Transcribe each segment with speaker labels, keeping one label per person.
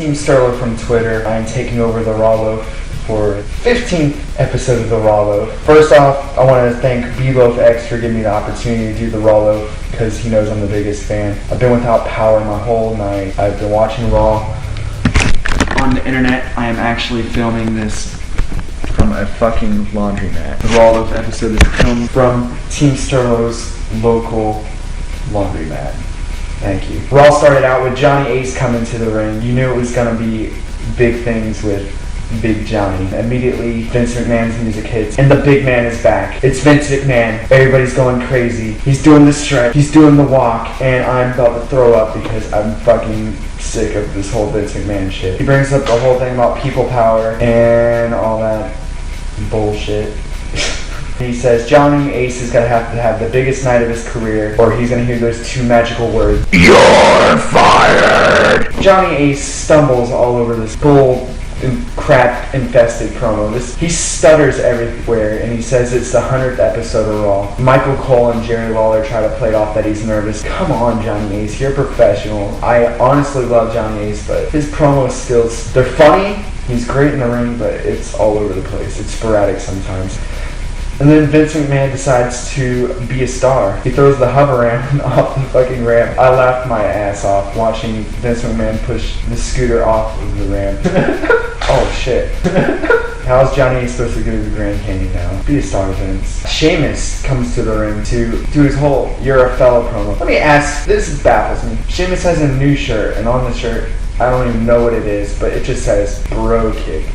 Speaker 1: Team Sterlo from Twitter. I'm taking over the RAW Loaf for 15th episode of the RAW Loaf. First off, I want to thank B-Loaf X for giving me the opportunity to do the RAW Loaf because he knows I'm the biggest fan. I've been without power my whole night. I've been watching Raw on the internet. I am actually filming this from a fucking laundromat. The RAW Loaf episode is filmed from Team Sterlo's local laundromat. Thank you. Raw started out with Johnny Ace coming to the ring. You knew it was going to be big things with Big Johnny. Immediately, Vince McMahon's music hits, and the big man is back. It's Vince McMahon. Everybody's going crazy. He's doing the stretch. He's doing the walk, and I'm about to throw up because I'm fucking sick of this whole Vince McMahon shit. He brings up the whole thing about people power and all that bullshit. He says Johnny Ace is going to have the biggest night of his career, or he's going to hear those two magical words, "You're fired!" Johnny Ace stumbles all over this bull crap infested promo. He stutters everywhere, and he says it's the 100th episode of Raw. Michael Cole and Jerry Lawler try to play it off that he's nervous. Come on, Johnny Ace, you're a professional. I honestly love Johnny Ace, but his promo skills, they're funny. He's great in the ring, but it's all over the place. It's sporadic sometimes. And then Vince McMahon decides to be a star. He throws the hover ramp off the fucking ramp. I laughed my ass off watching Vince McMahon push the scooter off of the ramp. Oh shit. How's Johnny Ace supposed to go to the Grand Canyon now? Be a star, Vince. Sheamus comes to the ring to do his whole "You're a Fellow" promo. Let me ask, this baffles me. Sheamus has a new shirt, and on the shirt, I don't even know what it is, but it just says "Bro Kick."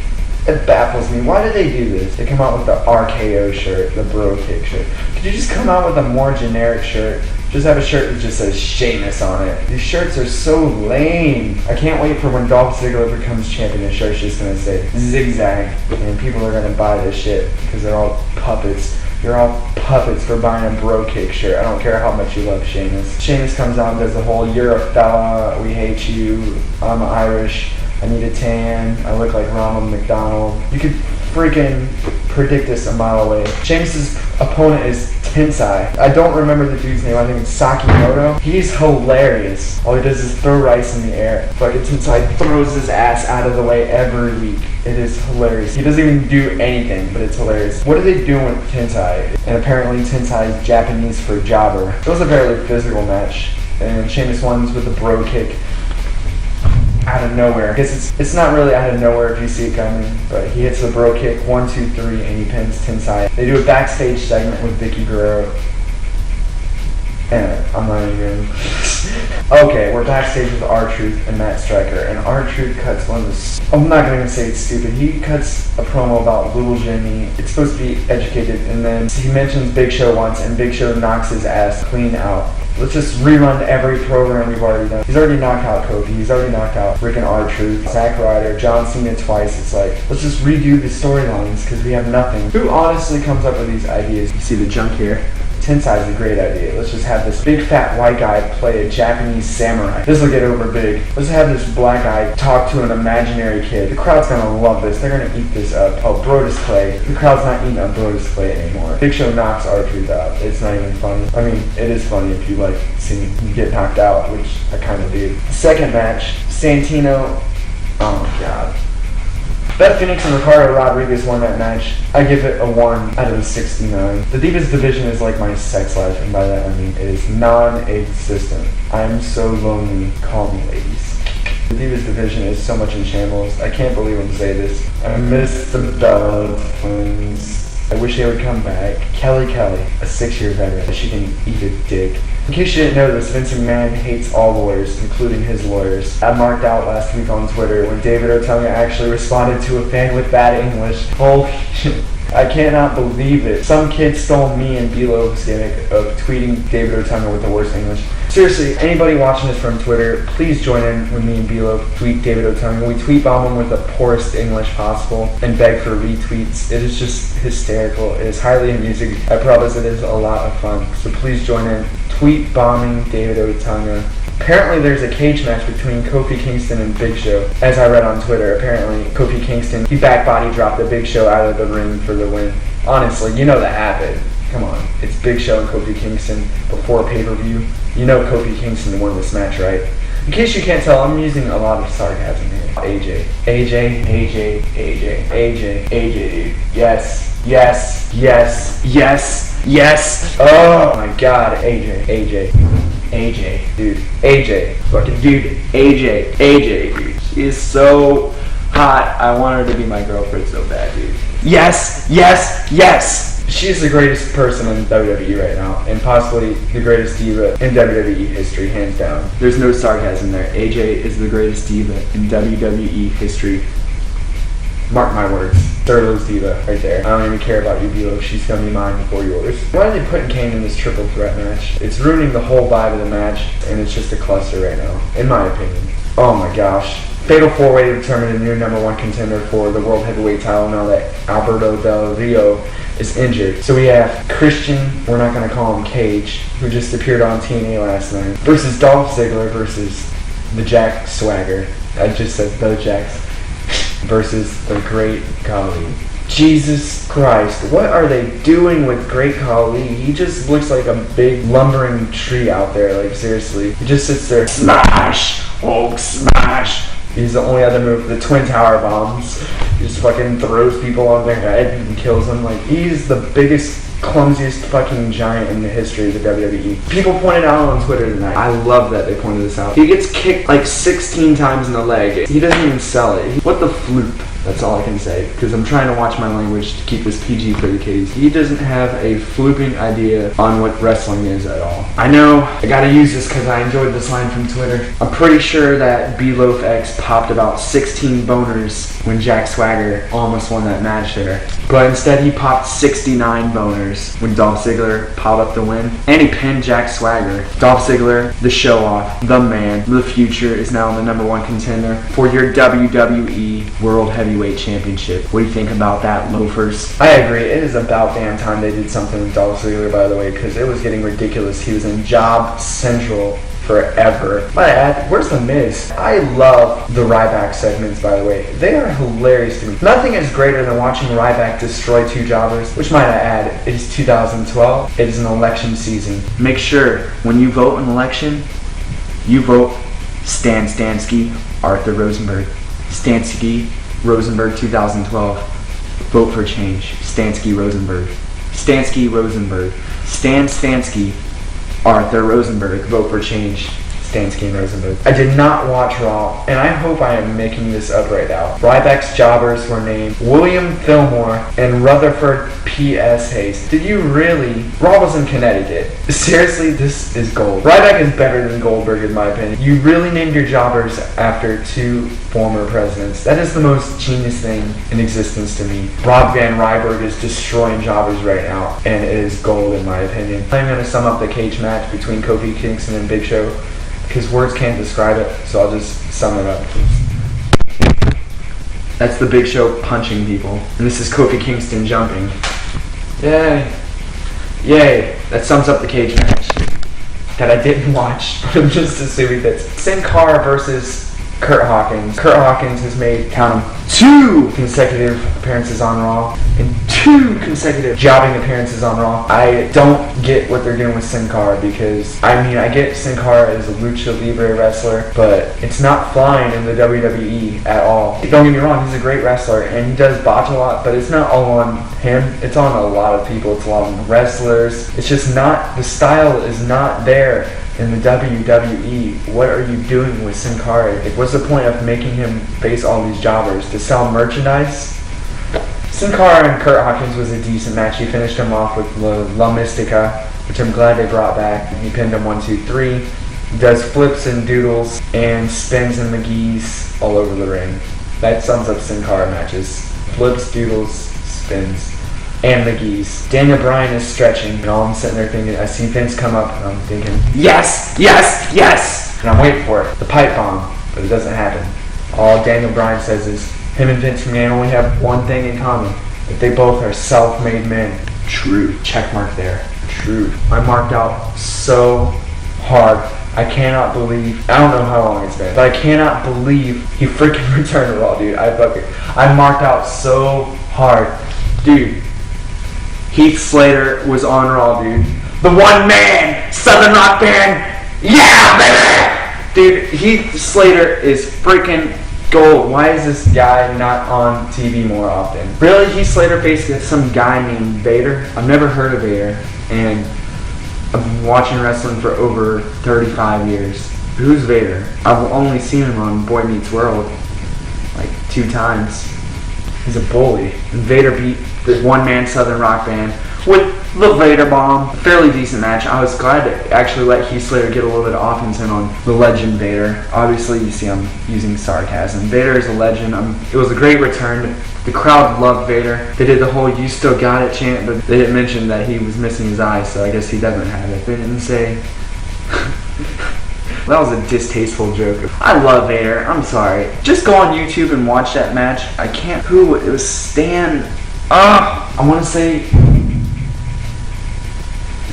Speaker 1: It baffles me. Why did they do this? They come out with the RKO shirt, the Bro Kick shirt. Could you just come out with a more generic shirt? Just have a shirt that just says Sheamus on it. These shirts are so lame. I can't wait for when Dolph Ziggler becomes champion. His shirt's just gonna say Zigzag, and people are gonna buy this shit because they're all puppets. You're all puppets for buying a Bro Kick shirt. I don't care how much you love Sheamus. Sheamus comes out and does the whole "You're a fella, we hate you, I'm Irish, I need a tan, I look like Ronald McDonald." You could freaking predict this a mile away. Sheamus' opponent is Tensai. I don't remember the dude's name. I think it's Sakimoto. He's hilarious. All he does is throw rice in the air. Fucking Tensai throws his ass out of the way every week. It is hilarious. He doesn't even do anything, but it's hilarious. What are they doing with Tensai? And apparently Tensai is Japanese for jobber. It was a very physical match, and Sheamus wins with a Bro Kick out of nowhere. I guess it's not really out of nowhere if you see it coming, but he hits the Bro Kick 1, 2, 3, and he pins Tensai. They do a backstage segment with Vicky Guerrero. And I'm not even okay, we're backstage with R-Truth and Matt Striker, and R-Truth cuts one of the I'm not gonna even say it's stupid. He cuts a promo about Little Jimmy. It's supposed to be educated, and then he mentions Big Show once, and Big Show knocks his ass clean out. Let's just rerun every program we've already done. He's already knocked out Kofi. He's already knocked out freaking R-Truth, Zack Ryder, John Cena twice. It's like, let's just redo the storylines because we have nothing. Who honestly comes up with these ideas? You see the junk here? Tensai is a great idea. Let's just have this big fat white guy play a Japanese samurai. This will get over big. Let's have this black guy talk to an imaginary kid. The crowd's gonna love this. They're gonna eat this up. Oh, Brodus Clay. The crowd's not eating up Brodus Clay anymore. Big Show knocks R-Truth out. It's not even funny. I mean, it is funny if you like seeing him get knocked out, which I kind of do. Second match, Santino. Oh my god. Beth Phoenix and Ricardo Rodriguez won that match. I give it a 1 out of 69. The Divas division is like my sex life, and by that I mean it is non-existent. I am so lonely. Call me, ladies. The Divas division is so much in shambles. I can't believe I'm saying this. I miss the Dolphins. I wish they would come back. Kelly, a 6-year veteran. She can eat a dick. In case you didn't know this, Vince McMahon hates all lawyers, including his lawyers. I marked out last week on Twitter when David Otunga actually responded to a fan with bad English. Holy shit. I cannot believe it. Some kid stole me and B-Loaf's gimmick of tweeting David Otunga with the worst English. Seriously, anybody watching this from Twitter, please join in with me and B-Loaf tweet David Otunga. We tweet bomb him with the poorest English possible and beg for retweets. It is just hysterical. It is highly amusing. I promise it is a lot of fun. So please join in. Tweet bombing David Otunga. Apparently there's a cage match between Kofi Kingston and Big Show. As I read on Twitter, apparently Kofi Kingston, he back body dropped the Big Show out of the ring for the win. Honestly, you know that happened. Come on, it's Big Show and Kofi Kingston before pay-per-view. You know Kofi Kingston won this match, right? In case you can't tell, I'm using a lot of sarcasm here. AJ, AJ, AJ, AJ, AJ, AJ, dude. Yes, yes, yes, yes, yes. Oh my God, AJ, AJ, AJ, dude, AJ, fucking dude, AJ, AJ, dude. She is so hot. I want her to be my girlfriend so bad, dude. Yes, yes, yes. She's the greatest person in WWE right now, and possibly the greatest diva in WWE history, hands down. There's no sarcasm there. AJ is the greatest diva in WWE history. Mark my words. Third diva right there. I don't even care about you, B-Loaf. She's gonna be mine before yours. Why are they putting Kane in this triple threat match? It's ruining the whole vibe of the match, and it's just a cluster right now, in my opinion. Oh my gosh. Fatal 4-way to determine a new #1 contender for the World Heavyweight title now that Alberto Del Rio is injured. So we have Christian, we're not going to call him Cage, who just appeared on TNA last night, versus Dolph Ziggler versus the Jack Swagger. I just said the Jacks. Versus the Great Khali. Jesus Christ, what are they doing with Great Khali? He just looks like a big lumbering tree out there, like seriously. He just sits there, smash, Hulk smash. He's the only other move, the Twin Tower bombs. He just fucking throws people on their head and kills them. Like, he's the biggest, clumsiest fucking giant in the history of the WWE. People pointed out on Twitter tonight. I love that they pointed this out. He gets kicked like 16 times in the leg. He doesn't even sell it. What the floop? That's all I can say, because I'm trying to watch my language to keep this PG for the kids. He doesn't have a flooping idea on what wrestling is at all. I know, I gotta use this because I enjoyed this line from Twitter. I'm pretty sure that B-Loaf X popped about 16 boners when Jack Swagger almost won that match there. But instead he popped 69 boners when Dolph Ziggler piled up the win. And he pinned Jack Swagger. Dolph Ziggler, the show-off, the man, the future, is now the #1 contender for your WWE World Heavyweight Championship. What do you think about that, loafers? I agree. It is about damn time they did something with Dolph Ziggler, by the way, because it was getting ridiculous. He was in Job Central forever. Might add, where's the Miz? I love the Ryback segments, by the way. They are hilarious to me. Nothing is greater than watching Ryback destroy two jobbers, which might I add, it is 2012. It is an election season. Make sure when you vote in an election, you vote Stan Stansky, Arthur Rosenberg. Stansky, Rosenberg 2012. Vote for change. Stansky Rosenberg. Stansky Rosenberg. Stan Stansky. Arthur Rosenberg. Vote for change. Stansky and Rosenberg. I did not watch Raw, and I hope I am making this up right now. Ryback's jobbers were named William Fillmore and Rutherford P.S. Hayes. Did you really? Raw was in Connecticut. Seriously, this is gold. Ryback is better than Goldberg in my opinion. You really named your jobbers after two former presidents. That is the most genius thing in existence to me. Rob Van Ryberg is destroying jobbers right now, and it is gold in my opinion. I'm going to sum up the cage match between Kofi Kingston and Big Show, because words can't describe it, so I'll just sum it up. That's the Big Show punching people, and this is Kofi Kingston jumping. Yay. Yay. That sums up the cage match that I didn't watch, but I'm just assuming that's Sin Cara versus Kurt Hawkins. Kurt Hawkins has made, count them, 2 consecutive appearances on Raw and 2 consecutive jobbing appearances on Raw. I don't get what they're doing with Sin Cara, because I mean, I get Sin Cara as a lucha libre wrestler, but it's not flying in the WWE at all. Don't get me wrong, he's a great wrestler and he does botch a lot, but it's not all on him. It's on a lot of people. It's a lot of wrestlers. It's just not, the style is not there in the WWE. What are you doing with Sin Cara? Like, what's the point of making him face all these jobbers? To sell merchandise? Sin Cara and Kurt Hawkins was a decent match. He finished him off with La Mystica, which I'm glad they brought back. He pinned him 1, 2, 3. He does flips and doodles and spins and McGee's all over the ring. That sums up Sin Cara matches. Flips, doodles, spins, and McGee's. Daniel Bryan is stretching, and all I'm sitting there thinking, I see Vince come up, and I'm thinking, yes, yes, yes! And I'm waiting for it, the pipe bomb, but it doesn't happen. All Daniel Bryan says is, him and Vince McMahon only have one thing in common, that they both are self-made men. True. Check mark there. True. I marked out so hard. I cannot believe, I don't know how long it's been, but I cannot believe he freaking returned to Raw, dude. I marked out so hard. Dude, Heath Slater was on Raw, dude. The one man, Southern Rock Band, yeah, baby! Dude, Heath Slater is freaking gold. Why is this guy not on TV more often? Really, Heath Slater faced some guy named Vader? I've never heard of Vader, and I've been watching wrestling for over 35 years. Who's Vader? I've only seen him on Boy Meets World like 2 times. He's a bully. And Vader beat the one-man Southern rock band with the Vader Bomb. A fairly decent match. I was glad to actually let Heath Slater get a little bit of offense in on the legend Vader. Obviously, you see I'm using sarcasm. Vader is a legend. It was a great return. The crowd loved Vader. They did the whole "you still got it" chant, but they didn't mention that he was missing his eye, so I guess he doesn't have it. They didn't say... That was a distasteful joke. I love Vader. I'm sorry. Just go on YouTube and watch that match. I can't... Who? It was Stan... I want to say...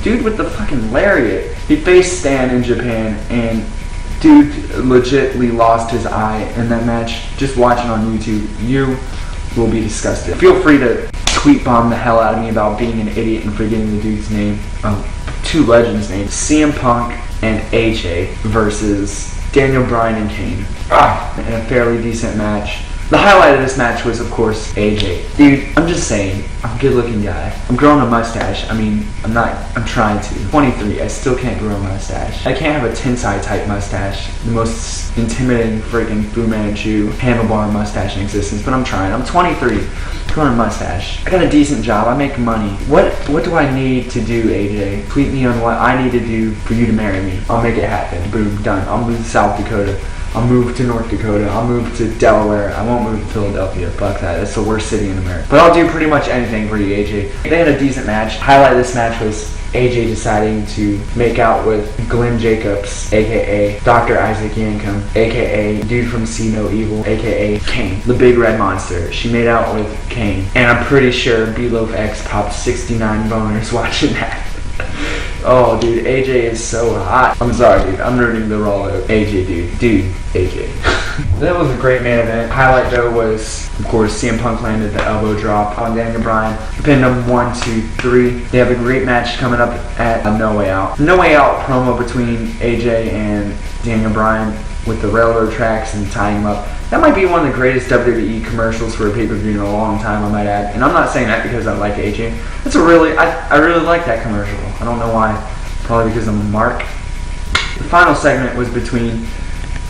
Speaker 1: Dude with the fucking lariat. He faced Stan in Japan, and dude legitly lost his eye in that match. Just watch it on YouTube. You will be disgusted. Feel free to tweet bomb the hell out of me about being an idiot and forgetting the dude's name. 2 legends' names. CM Punk and AJ versus Daniel Bryan and Kane. In a fairly decent match. The highlight of this match was, of course, AJ. Dude, I'm just saying, I'm a good-looking guy. I'm growing a mustache. I mean, I'm trying to. 23, I still can't grow a mustache. I can't have a Tensai type mustache. The most intimidating freaking Fu Manchu handlebar mustache in existence, but I'm trying. I'm 23, growing a mustache. I got a decent job. I make money. What do I need to do, AJ? Tweet me on what I need to do for you to marry me. I'll make it happen. Boom, done. I'll move to South Dakota. I'll move to North Dakota. I'll move to Delaware. I won't move to Philadelphia. Fuck that. That's the worst city in America. But I'll do pretty much anything for you, AJ. They had a decent match. Highlight of this match was AJ deciding to make out with Glenn Jacobs, a.k.a. Dr. Isaac Yankum, a.k.a. Dude from See No Evil, a.k.a. Kane, the Big Red Monster. She made out with Kane. And I'm pretty sure B-Loaf X popped 69 boners watching that. Oh, dude, AJ is so hot. I'm sorry, dude. I'm rooting the RAW Loaf. AJ, dude. Dude, AJ. That was a great main event. Highlight, though, was, of course, CM Punk landed the elbow drop on Daniel Bryan. Pinned him 1, 2, 3. They have a great match coming up at No Way Out. No Way Out promo between AJ and Daniel Bryan with the railroad tracks and tying him up. That might be one of the greatest WWE commercials for a pay-per-view in a long time, I might add. And I'm not saying that because I like AJ. That's I really like that commercial. I don't know why. Probably because I'm a mark. The final segment was between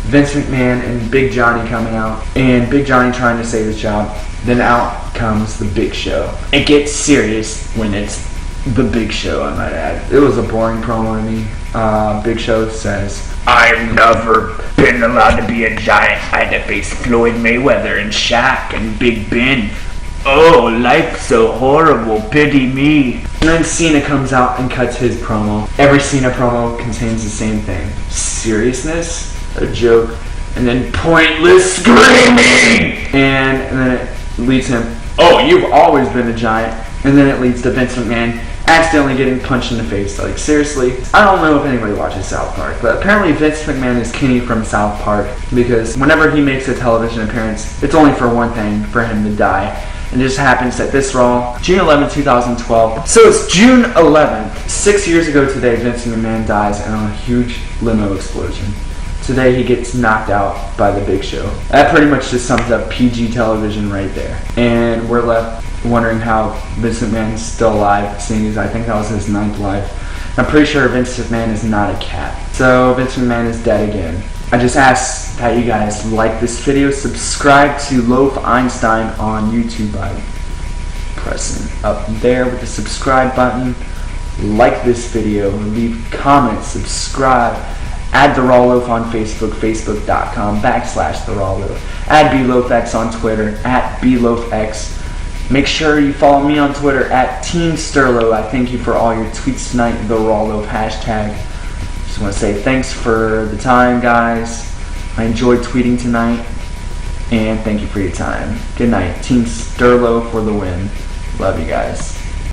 Speaker 1: Vince McMahon and Big Johnny coming out. And Big Johnny trying to save his job. Then out comes the Big Show. It gets serious when it's the Big Show, I might add. It was a boring promo to me. Big Show says,
Speaker 2: "I've never been allowed to be a giant. I had to face Floyd Mayweather and Shaq and Big Ben. Oh, life's so horrible. Pity me."
Speaker 1: And then Cena comes out and cuts his promo. Every Cena promo contains the same thing. Seriousness, a joke, and then pointless screaming. And then it leads him, "Oh, you've always been a giant." And then it leads to Vince McMahon accidentally getting punched in the face. Like, seriously? I don't know if anybody watches South Park, but apparently Vince McMahon is Kenny from South Park, because whenever he makes a television appearance, it's only for one thing, for him to die. And it just happens that this Raw, June 11, 2012. So it's June 11th. 6 years ago today, Vince McMahon dies in a huge limo explosion. Today he gets knocked out by the Big Show. That pretty much just sums up PG television right there. And we're left wondering how Vince McMahon is still alive, seeing as I think that was his 9th life. I'm pretty sure Vince McMahon is not a cat. So Vince McMahon is dead again. I just ask that you guys like this video, subscribe to Loaf Einstein on YouTube by pressing up there with the subscribe button. Like this video, leave comments, subscribe. Add the RAW Loaf on Facebook, facebook.com/the RAW Loaf. Add BLoafX on Twitter, @BLoafX. Make sure you follow me on Twitter @TeamSterlo. I thank you for all your tweets tonight, the RAW Loaf hashtag. Just want to say thanks for the time, guys. I enjoyed tweeting tonight, and thank you for your time. Good night. Team Sterlo for the win. Love you guys.